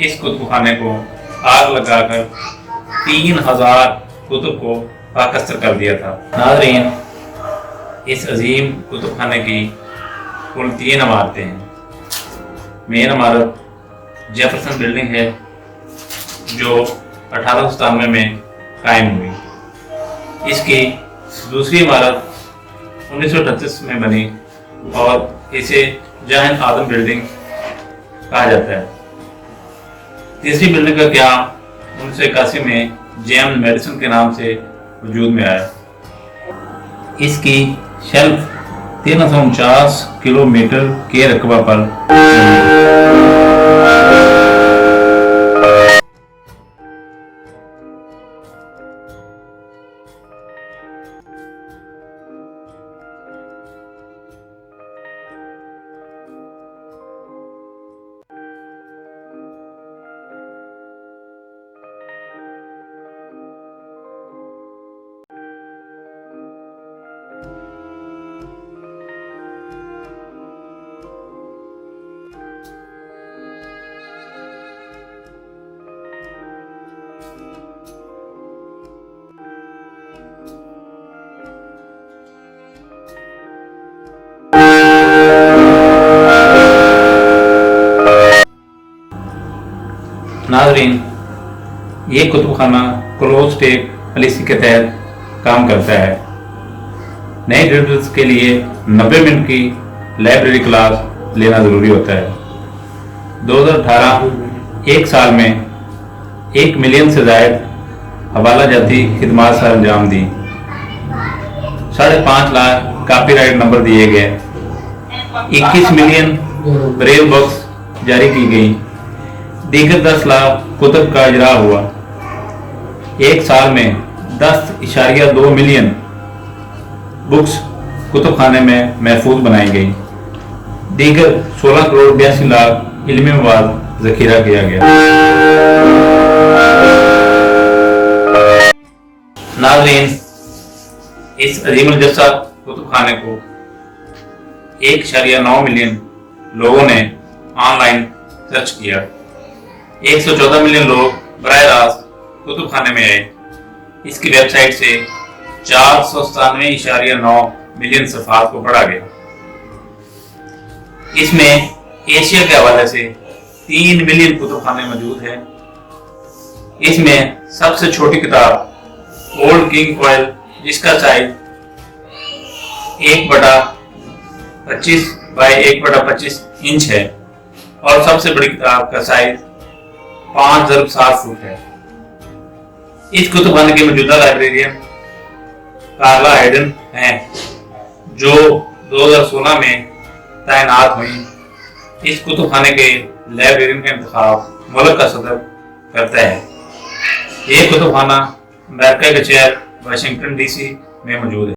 इस कुतुबखाने को आग लगाकर 3000 कुतुब को पाकस्तर कर दिया था। नाज़रीन, इस अजीम कुतुबखाने की कुल 3 इमारतें हैं। मेन इमारत जेफरसन बिल्डिंग है जो 1897 में कायम हुई। इसकी दूसरी इमारत 1938 में बनी और इसे जहान आदम बिल्डिंग कहा जाता है। तीसरी बिल्डिंग का क्या 1981 में जेम्स मेडिसन के नाम से वजूद में आया। इसकी शेल्फ 1349 किलोमीटर के रकबा पर नाज़रीन, ये कुतुबखाना क्लोज टेक पॉलिसी के तहत काम करता है। नए ग्रेजुएट्स के लिए 90 मिनट की लाइब्रेरी क्लास लेना ज़रूरी होता है। 2018 एक साल में 1 मिलियन से ज़ायद हवाला जाती खिदमात सर अंजाम दी। 5.5 लाख कॉपीराइट नंबर दिए गए। 21 मिलियन ब्रेल बुक्स जारी की गई। दीगर 10 लाख कुतुब का इजरा हुआ। एक साल में 10.2 मिलियन बुक्स कुतुबखाने में महफूज बनाई गई। दीगर 16 करोड़ 82 लाख इल्मी मवाद जखीरा किया गया। नाज़रीन, इस अजीमुल जस्सा कुतुबखाने को 1.9 मिलियन लोगों ने ऑनलाइन सर्च किया। 114 मिलियन लोग बराह रास्त कुतुबखाने में आए। इसकी वेबसाइट से 497.9 मिलियन सफ़हात को पढ़ा गया। इसमें एशिया के हवाले से 3 मिलियन कुतुबखाने मौजूद हैं। इसमें सबसे छोटी किताब ओल्ड किंग कोयल, जिसका साइज 1/25 बाय 1/25 इंच है, और सबसे बड़ी किताब का साइज 5.7 फुट है। इस कुतुबखाने के मौजूदा लाइब्रेरियन कार्ला हाइडन हैं, जो 2016 में तैनात हुई। इस कुतुबखाने के लाइब्रेरियन का इंतखाब मुल्क का सदर करता है। ये कुतुबखाना अमेरिका के शहर वाशिंगटन DC में मौजूद है।